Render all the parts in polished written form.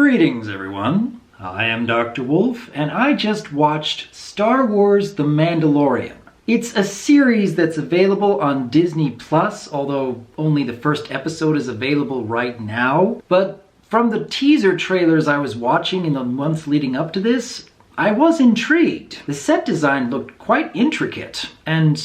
Greetings, everyone. I am Dr. Wolf, and I just watched Star Wars The Mandalorian. It's a series that's available on Disney Plus, although only the first episode is available right now. But from the teaser trailers I was watching in the months leading up to this, I was intrigued. The set design looked quite intricate, and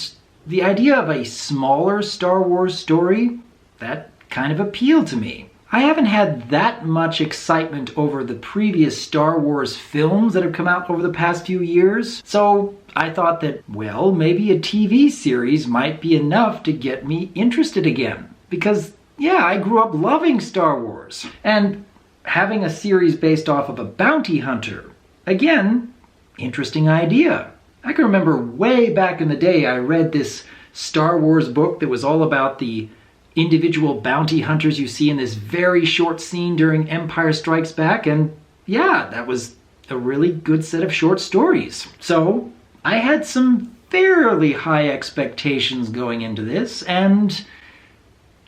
the idea of a smaller Star Wars story, that kind of appealed to me. I haven't had that much excitement over the previous Star Wars films that have come out over the past few years, so I thought that, well, maybe a TV series might be enough to get me interested again. Because, yeah, I grew up loving Star Wars. And having a series based off of a bounty hunter, again, interesting idea. I can remember way back in the day I read this Star Wars book that was all about the individual bounty hunters you see in this very short scene during Empire Strikes Back, and yeah, that was a really good set of short stories. So I had some fairly high expectations going into this, and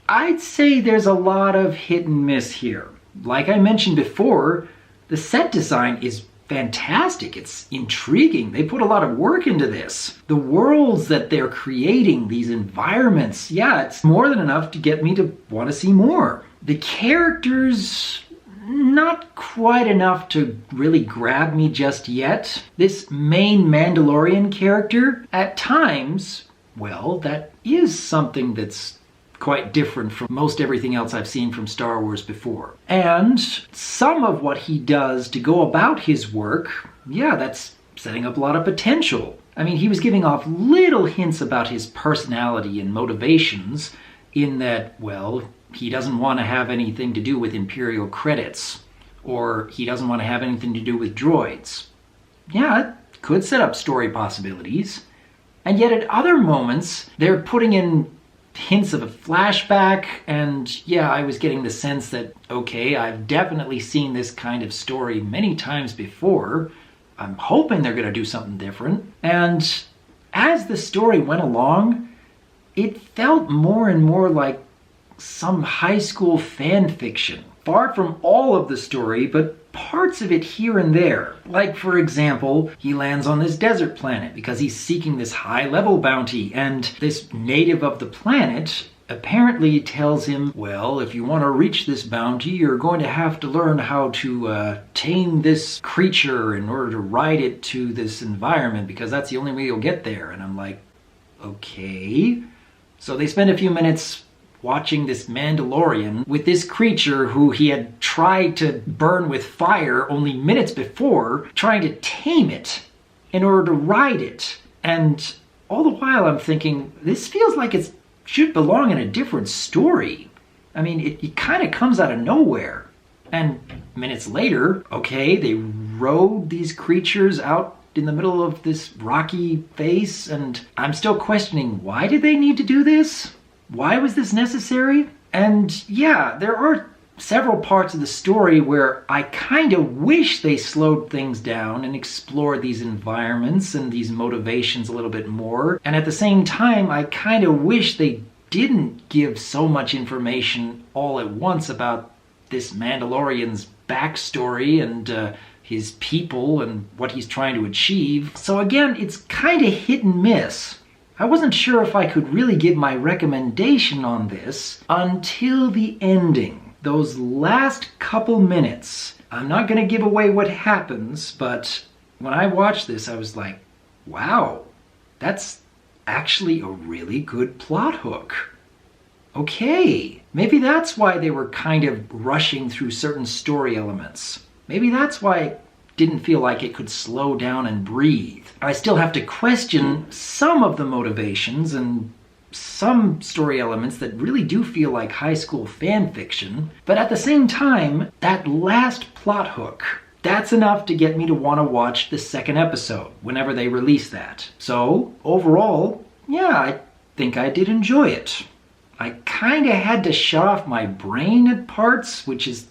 I'd say there's a lot of hit and miss here. Like I mentioned before, the set design is fantastic. It's intriguing. They put a lot of work into this. The worlds that they're creating, these environments, yeah, it's more than enough to get me to want to see more. The characters, not quite enough to really grab me just yet. This main Mandalorian character, at times, well, that is something that's quite different from most everything else I've seen from Star Wars before. And some of what he does to go about his work, yeah, that's setting up a lot of potential. I mean, he was giving off little hints about his personality and motivations in that, well, he doesn't want to have anything to do with Imperial credits, or he doesn't want to have anything to do with droids. Yeah, it could set up story possibilities. And yet at other moments, they're putting in hints of a flashback, and yeah, I was getting the sense that, okay, I've definitely seen this kind of story many times before. I'm hoping they're going to do something different. And as the story went along, it felt more and more like some high school fan fiction. Far from all of the story, but parts of it here and there. Like, for example, he lands on this desert planet because he's seeking this high-level bounty, and this native of the planet apparently tells him, well, if you want to reach this bounty, you're going to have to learn how to tame this creature in order to ride it to this environment, because that's the only way you'll get there. And I'm like, okay. So they spend a few minutes watching this Mandalorian with this creature who he had tried to burn with fire only minutes before, trying to tame it in order to ride it. And all the while I'm thinking, this feels like it should belong in a different story. I mean, it kind of comes out of nowhere. And minutes later, okay, they rode these creatures out in the middle of this rocky face, and I'm still questioning, why did they need to do this? Why was this necessary? And yeah, there are several parts of the story where I kind of wish they slowed things down and explored these environments and these motivations a little bit more. And at the same time, I kind of wish they didn't give so much information all at once about this Mandalorian's backstory and his people and what he's trying to achieve. So again, it's kind of hit and miss. I wasn't sure if I could really give my recommendation on this until the ending. Those last couple minutes. I'm not going to give away what happens, but when I watched this, I was like, wow, that's actually a really good plot hook. Okay, maybe that's why they were kind of rushing through certain story elements. Maybe that's why it didn't feel like it could slow down and breathe. I still have to question some of the motivations and some story elements that really do feel like high school fan fiction, but at the same time, that last plot hook, that's enough to get me to want to watch the second episode whenever they release that. So, overall, yeah, I think I did enjoy it. I kind of had to shut off my brain at parts, which is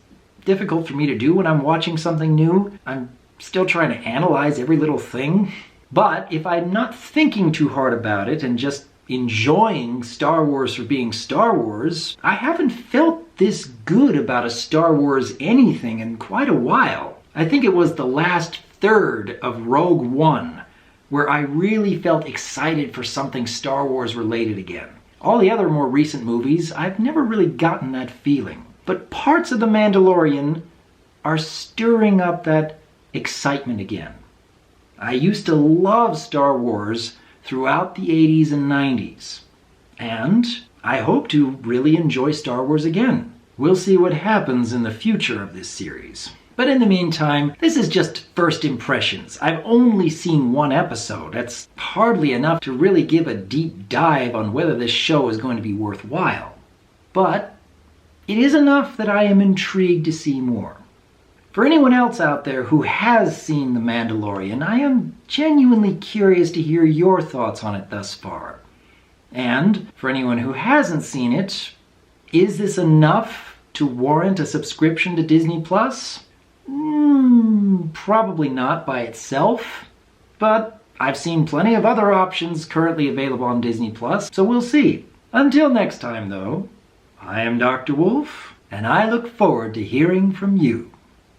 difficult for me to do when I'm watching something new. I'm still trying to analyze every little thing. But if I'm not thinking too hard about it and just enjoying Star Wars for being Star Wars, I haven't felt this good about a Star Wars anything in quite a while. I think it was the last third of Rogue One where I really felt excited for something Star Wars related again. All the other more recent movies, I've never really gotten that feeling. But parts of The Mandalorian are stirring up that excitement again. I used to love Star Wars throughout the 80s and 90s. And I hope to really enjoy Star Wars again. We'll see what happens in the future of this series. But in the meantime, this is just first impressions. I've only seen one episode. That's hardly enough to really give a deep dive on whether this show is going to be worthwhile. But it is enough that I am intrigued to see more. For anyone else out there who has seen The Mandalorian, I am genuinely curious to hear your thoughts on it thus far. And for anyone who hasn't seen it, is this enough to warrant a subscription to Disney Plus? Probably not by itself, but I've seen plenty of other options currently available on Disney Plus, so we'll see. Until next time, though, I am Dr. Wolf, and I look forward to hearing from you.